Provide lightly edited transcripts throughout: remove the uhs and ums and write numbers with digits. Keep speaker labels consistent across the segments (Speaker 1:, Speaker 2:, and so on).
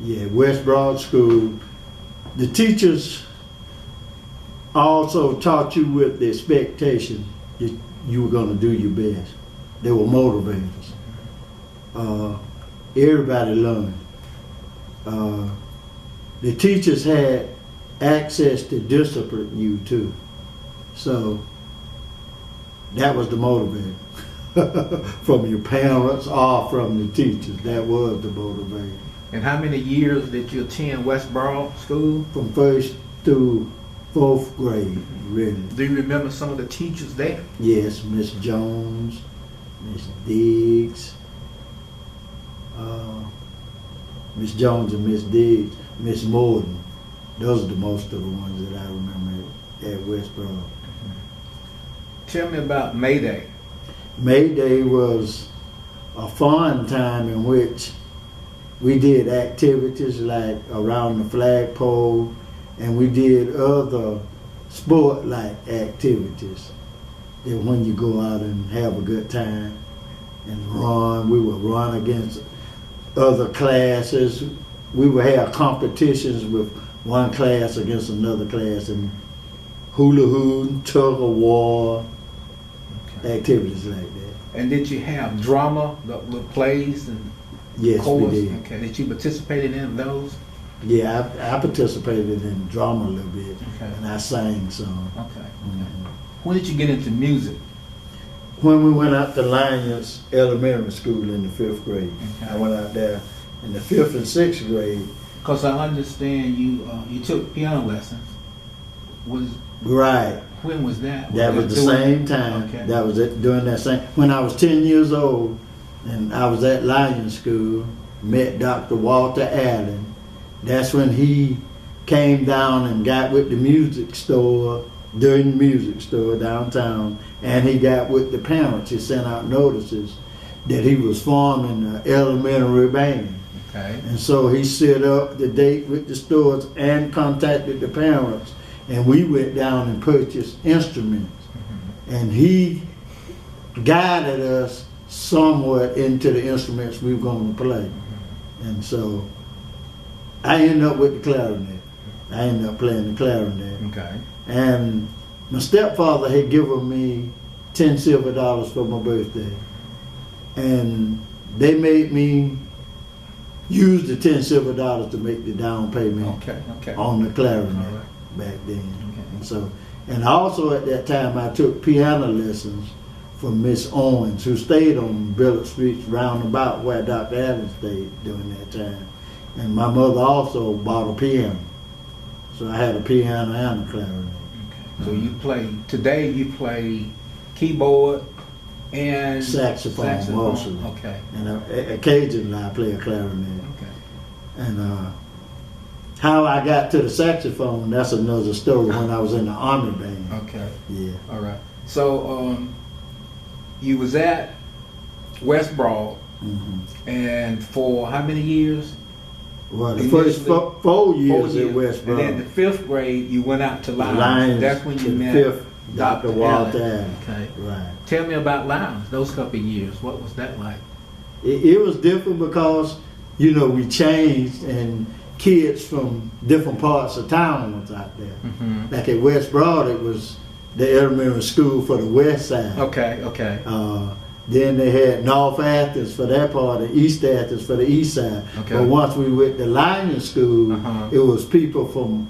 Speaker 1: Yeah, West Broad School. The teachers also taught you with the expectation that you were going to do your best. They were motivators. Everybody learned. The teachers had access to discipline you too. So that was the motivator. From your parents or from the teachers. That was the motivator.
Speaker 2: And how many years did you attend West Broad School?
Speaker 1: From 1st through 4th grade, really.
Speaker 2: Do you remember some of the teachers there?
Speaker 1: Yes, Miss Jones, Miss Diggs, Miss Jones and Miss Diggs, Miss Morton. Those are the most of the ones that I remember at West Broad.
Speaker 2: Tell me about May Day.
Speaker 1: May Day was a fun time in which we did activities like around the flagpole, and we did other sport-like activities. And when you go out and have a good time and run, we would run against other classes. We would have competitions with one class against another class, and hula hoop, tug of war, activities like that.
Speaker 2: And did you have drama, the plays and
Speaker 1: Yes,
Speaker 2: chorus?
Speaker 1: we did.
Speaker 2: Okay. Did you participate in those?
Speaker 1: Yeah, I participated in drama a little bit,
Speaker 2: Okay.
Speaker 1: and I sang some.
Speaker 2: Okay. When did you get into music?
Speaker 1: When we went out to Lyons Elementary School in the 5th grade,
Speaker 2: Okay.
Speaker 1: I went out there in the 5th and 6th grade.
Speaker 2: Because I understand you took piano lessons.
Speaker 1: Right.
Speaker 2: When was that?
Speaker 1: That was the same time.
Speaker 2: Okay.
Speaker 1: That was it, during that same. When I was 10 years old, and I was at Lyons School, met Dr. Walter Allen. That's when he came down and got with the music store, during the music store downtown, and he got with the parents. He sent out notices that he was forming an elementary band.
Speaker 2: Okay.
Speaker 1: And so he set up the date with the stores and contacted the parents, and we went down and purchased instruments. And he guided us somewhat into the instruments we were going to play. And so I ended up with the clarinet. I ended up playing the clarinet.
Speaker 2: Okay.
Speaker 1: And my stepfather had given me 10 silver dollars for my birthday. And they made me use the 10 silver dollars to make the down payment on the clarinet back then. And so, and also at that time I took piano lessons from Miss Owens, who stayed on Billard Street roundabout where Dr. Allen stayed during that time. And my mother also bought a piano. So I had a piano and a clarinet.
Speaker 2: Okay. So you play keyboard and
Speaker 1: saxophone mostly.
Speaker 2: Okay.
Speaker 1: And occasionally I play a clarinet.
Speaker 2: Okay.
Speaker 1: And how I got to the saxophone, that's another story, when I was in the Army band.
Speaker 2: Okay.
Speaker 1: Yeah.
Speaker 2: All right. So you was at West Broad, and for how many years?
Speaker 1: Well, the first 4 years at West Broad.
Speaker 2: And then the 5th grade, you went out to Lyons. That's when you met
Speaker 1: 5th, Dr. Walter Allen.
Speaker 2: Okay.
Speaker 1: Right.
Speaker 2: Tell me about Lyons, those couple of years. What was that like?
Speaker 1: It was different because, you know, we changed and kids from different parts of town was out there. Like at West Broad, it was the elementary school for the west side.
Speaker 2: Okay.
Speaker 1: Then they had North Athens for that part, and East Athens for the east side.
Speaker 2: Okay.
Speaker 1: But once we went to Lyons School, it was people from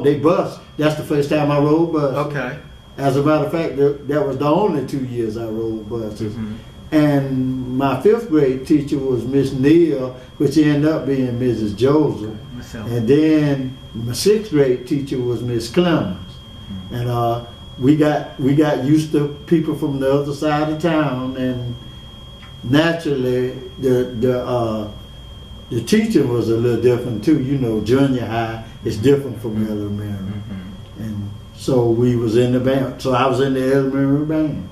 Speaker 1: they bus. That's the first time I rode bus.
Speaker 2: Okay.
Speaker 1: As a matter of fact, that was the only 2 years I rode buses. And my 5th grade teacher was Miss Neal, which ended up being Mrs. Joseph. And then my 6th grade teacher was Miss Clemens. And we got used to people from the other side of town, and naturally the teaching was a little different too. You know, junior high is different from elementary, and so we was in the band. So I was in the elementary band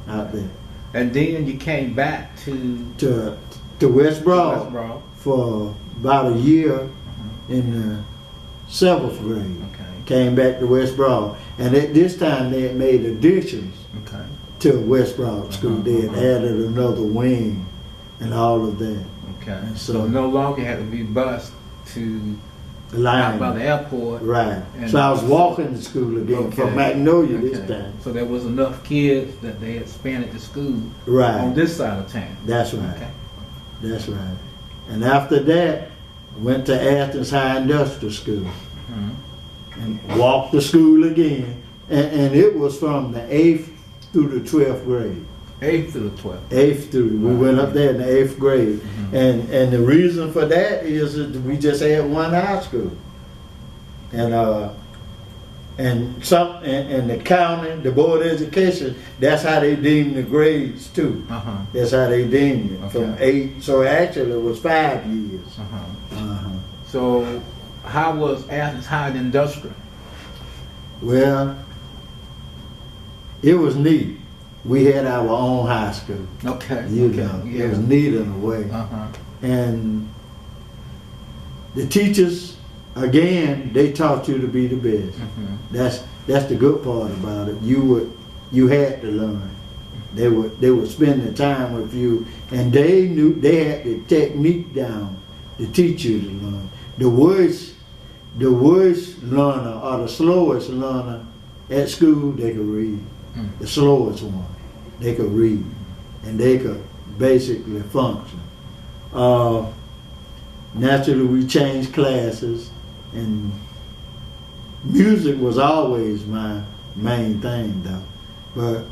Speaker 1: out there.
Speaker 2: And then you came back to
Speaker 1: West Broad for about a year in the 7th grade. Came back to West Broad, and at this time they had made additions to West Broad School. They had added another wing and all of that.
Speaker 2: Okay. So no longer had to be bused to
Speaker 1: Line.
Speaker 2: out by the airport.
Speaker 1: Right.
Speaker 2: And
Speaker 1: So I was walking to school again from Magnolia this time.
Speaker 2: So there was enough kids that they had expanded the school
Speaker 1: Right.
Speaker 2: on this side of town.
Speaker 1: That's right.
Speaker 2: Okay.
Speaker 1: That's right. And after that, I went to Athens High Industrial School and walked to school again. And it was from the 8th through the 12th grade.
Speaker 2: 8th through the 12th.
Speaker 1: 8th through, we went up there in the 8th grade. And the reason for that is that we just had one high school. And the county, the board of education, that's how they deemed the grades too. That's how they deemed it, from 8, so actually it was 5 years.
Speaker 2: So how was Athens High Industrial?
Speaker 1: Well, it was neat. We had our own high school.
Speaker 2: Okay.
Speaker 1: You know, it was neat in a way. And the teachers, again, they taught you to be the best. That's the good part about it. You had to learn. They would spend the time with you, and they knew they had the technique down to teach you to learn. The worst learner or the slowest learner at school, they could read. The slowest one, they could read, and they could basically function. Naturally, we changed classes, and music was always my main thing, though. But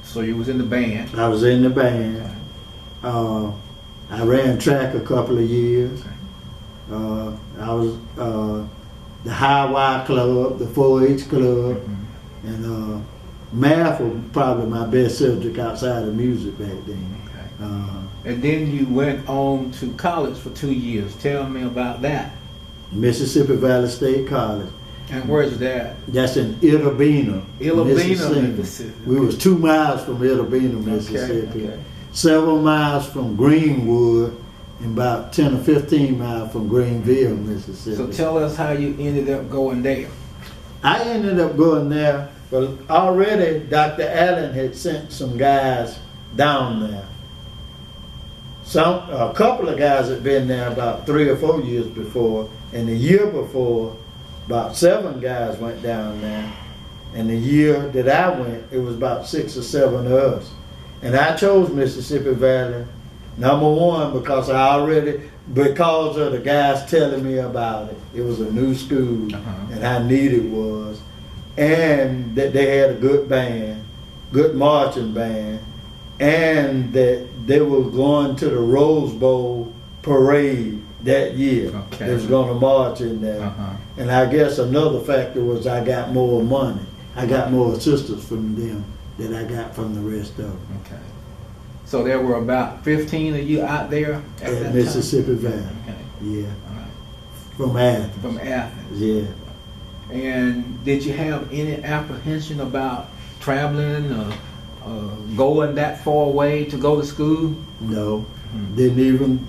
Speaker 2: so you was in the band.
Speaker 1: I was in the band. I ran track a couple of years. I was the High Y Club, the 4-H Club, and math was probably my best subject outside of music back then.
Speaker 2: And then you went on to college for 2 years. Tell me about that.
Speaker 1: Mississippi Valley State College.
Speaker 2: And where's that?
Speaker 1: That's in Itta Bena,
Speaker 2: Mississippi.
Speaker 1: We was 2 miles from Itta Bena, Mississippi. 7 miles from Greenwood, and about 10 or 15 miles from Greenville, Mississippi.
Speaker 2: So tell us how you ended up going there.
Speaker 1: I ended up going there, but already Dr. Allen had sent some guys down there. A couple of guys had been there about 3 or 4 years before, and the year before, about 7 guys went down there. And the year that I went, it was about 6 or 7 of us. And I chose Mississippi Valley, number one, because because of the guys telling me about it. It was a new school, and how neat it was. And that they had a good band, good marching band, and that they were going to the Rose Bowl parade that year. They was going to march in there. And I guess another factor was I got more money. I got more assistance from them than I got from the rest of them.
Speaker 2: Okay. So there were about 15 of you out there
Speaker 1: at Mississippi Valley. Yeah.
Speaker 2: All right.
Speaker 1: From Athens.
Speaker 2: From Athens.
Speaker 1: Yeah.
Speaker 2: And did you have any apprehension about traveling or going that far away to go to school?
Speaker 1: No. Didn't even.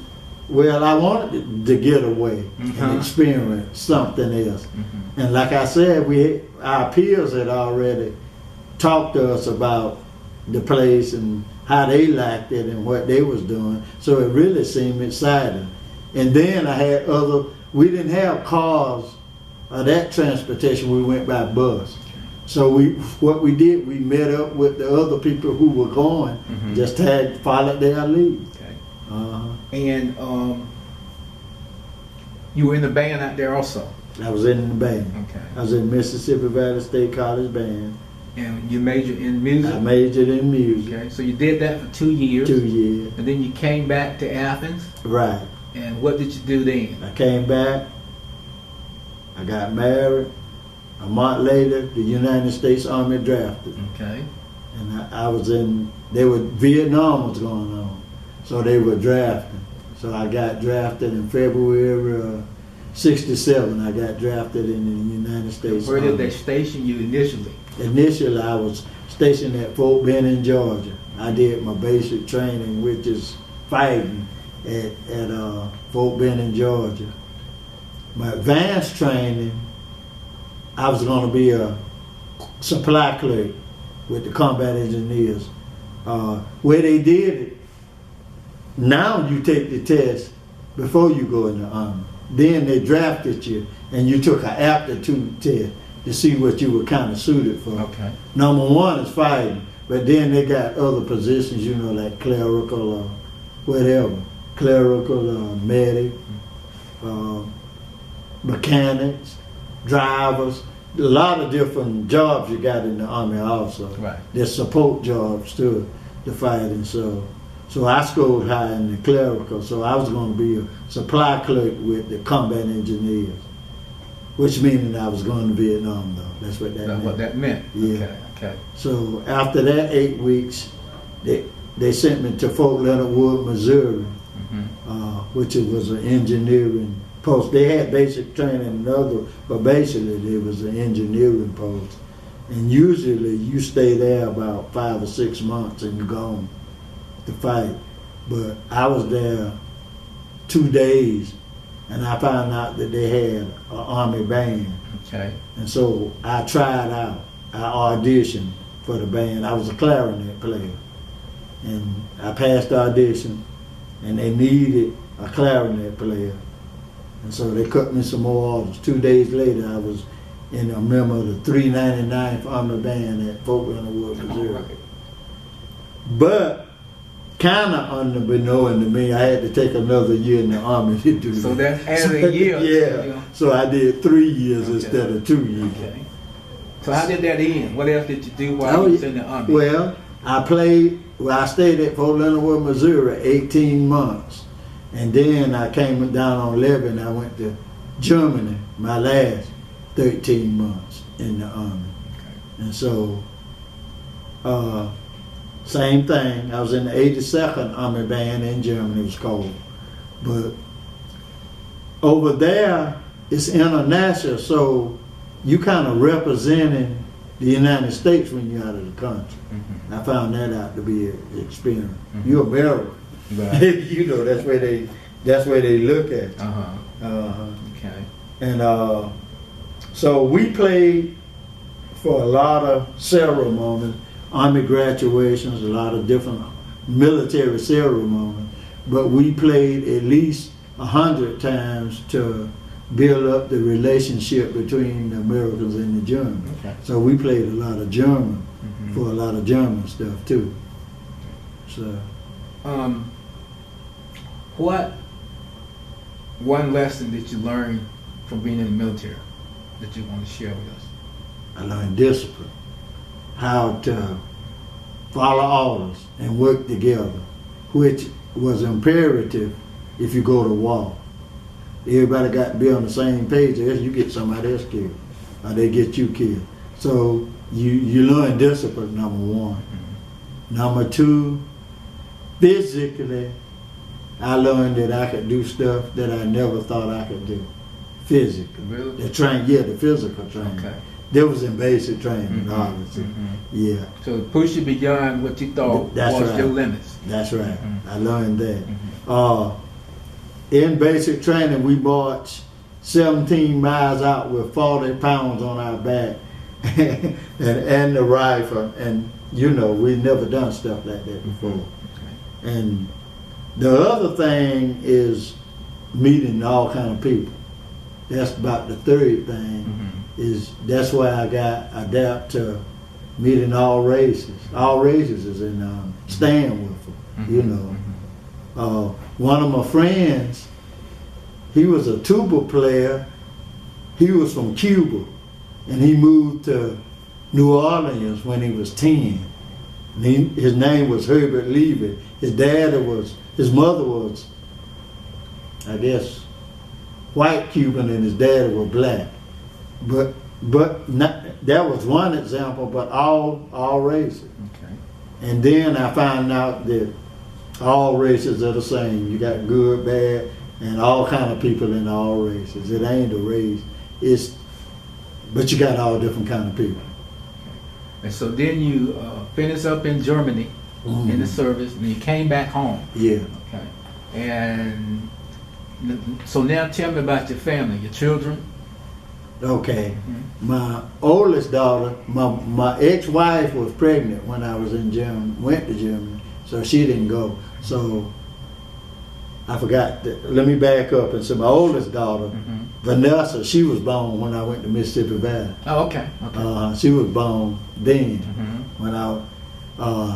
Speaker 1: Well, I wanted to get away and experience something else. And like I said, our peers had already talked to us about the place and how they liked it and what they was doing. So it really seemed exciting. And then we didn't have cars or that transportation. We went by bus. So what we did, we met up with the other people who were going, just had followed their lead.
Speaker 2: And you were in the band out there also?
Speaker 1: I was in the band.
Speaker 2: Okay.
Speaker 1: I was in Mississippi Valley State College band.
Speaker 2: And you majored in music?
Speaker 1: I majored in music.
Speaker 2: Okay, so you did that for 2 years?
Speaker 1: 2 years.
Speaker 2: And then you came back to Athens?
Speaker 1: Right.
Speaker 2: And what did you do then?
Speaker 1: I came back, I got married. A month later, the United States Army drafted.
Speaker 2: Okay.
Speaker 1: And Vietnam was going on. So they were drafting. So I got drafted in February of '67. I got drafted in the United States
Speaker 2: Where
Speaker 1: Army.
Speaker 2: did they station you initially?
Speaker 1: Initially, I was stationed at Fort Benning, Georgia. I did my basic training, which is fighting, at Fort Benning, Georgia. My advanced training, I was going to be a supply clerk with the combat engineers. Where they did it, now you take the test before you go in the Army. then they drafted you, and you took an aptitude test to see what you were kind of suited for.
Speaker 2: Okay.
Speaker 1: Number one is fighting, but then they got other positions, you know, like clerical or whatever, clerical, medic, mechanics, drivers. A lot of different jobs you got in the Army also.
Speaker 2: Right.
Speaker 1: There's support jobs too, the fighting. So I scored high in the clerical, so I was going to be a supply clerk with the combat engineers, which means I was going to Vietnam though. That's what that meant.
Speaker 2: What that meant.
Speaker 1: Yeah.
Speaker 2: Okay.
Speaker 1: So after that 8 weeks, they sent me to Fort Leonard Wood, Missouri, which was an engineering post. They had basic training and other, but basically it was an engineering post. And usually you stay there about 5 or 6 months and you're gone to fight. But I was there 2 days and I found out that they had an Army band.
Speaker 2: Okay.
Speaker 1: And so I tried out. I auditioned for the band. I was a clarinet player. And I passed the audition and they needed a clarinet player. And so they cut me some more orders. 2 days later, I was a member of the 399th Army Band at Fort Leonard Wood, Missouri. But kind of unbeknown to me, I had to take another year in the Army to do that.
Speaker 2: So that added a year.
Speaker 1: Yeah. So I did 3 years instead of 2 years.
Speaker 2: Okay. So how did that end? What else did you do while you was in the Army?
Speaker 1: Well, I stayed at Fort Leonard Wood, Missouri 18 months. And then I came down on 11. I went to Germany, my last 13 months in the Army. Okay. And so, same thing. I was in the 82nd Army Band in Germany, it was called. But over there, it's international, so you kind of representing the United States when you're out of the country. Mm-hmm. I found that out to be an experience. Mm-hmm. You're American. Right. You know, that's where they look at you.
Speaker 2: Okay.
Speaker 1: And so we played for a lot of ceremonies, Army graduations, a lot of different military ceremonies, but we played at least 100 times to build up the relationship between the Americans and the Germans. Okay. So we played a lot of German for a lot of German stuff too. So.
Speaker 2: What one lesson did you learn from being in the military that you want to share with us?
Speaker 1: I learned discipline, how to follow orders and work together, which was imperative if you go to war. Everybody got to be on the same page, or else you get somebody else killed, or they get you killed. So you learn discipline, number one. Number two, physically, I learned that I could do stuff that I never thought I could do. Physically.
Speaker 2: Really?
Speaker 1: The physical training. Okay. That was in basic training, obviously. Yeah.
Speaker 2: So push you beyond what you thought was your limits.
Speaker 1: That's right. I learned that. In basic training, we marched 17 miles out with 40 pounds on our back and the rifle. And, you know, we'd never done stuff like that before. Okay. And the other thing is meeting all kind of people. That's about the third thing. Is that's why I got adapt to meeting all races. All races is in staying with them. You know, one of my friends, he was a tuba player. He was from Cuba, and he moved to New Orleans when he was 10. And his name was Herbert Levy. His mother was, I guess, white Cuban, and his dad was black. But not, that was one example, but all races. Okay. And then I found out that all races are the same. You got good, bad, and all kind of people in all races. It ain't a race. But you got all different kind of people.
Speaker 2: And so then you finished up in Germany in the service, and you came back home.
Speaker 1: Yeah.
Speaker 2: Okay. And so now tell me about your family, your children.
Speaker 1: Okay. My oldest daughter, my ex-wife was pregnant when I was in Germany, went to Germany, so she didn't go. So I forgot. Let me back up and say my oldest daughter, Vanessa, she was born when I went to Mississippi Valley.
Speaker 2: Oh, okay.
Speaker 1: She was born then. When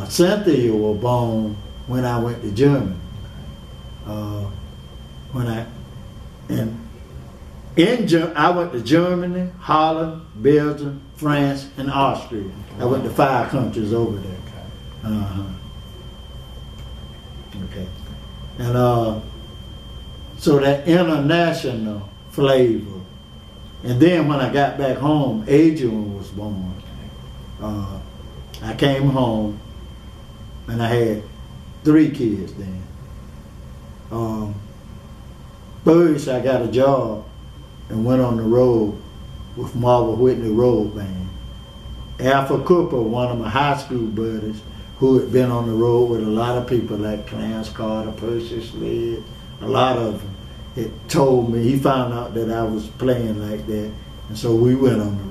Speaker 1: Cynthia was born when I went to Germany. I went to Germany, Holland, Belgium, France, and Austria. I went to 5 countries over there. Okay. And so that international flavor. And then when I got back home, Adrian was born. I came home and I had 3 kids then. First, I got a job and went on the road with Marvel Whitney Road Band. Alpha Cooper, one of my high school buddies, who had been on the road with a lot of people like Clarence Carter, Percy Slade, a lot of them, it told me, he found out that I was playing like that, and so we went on the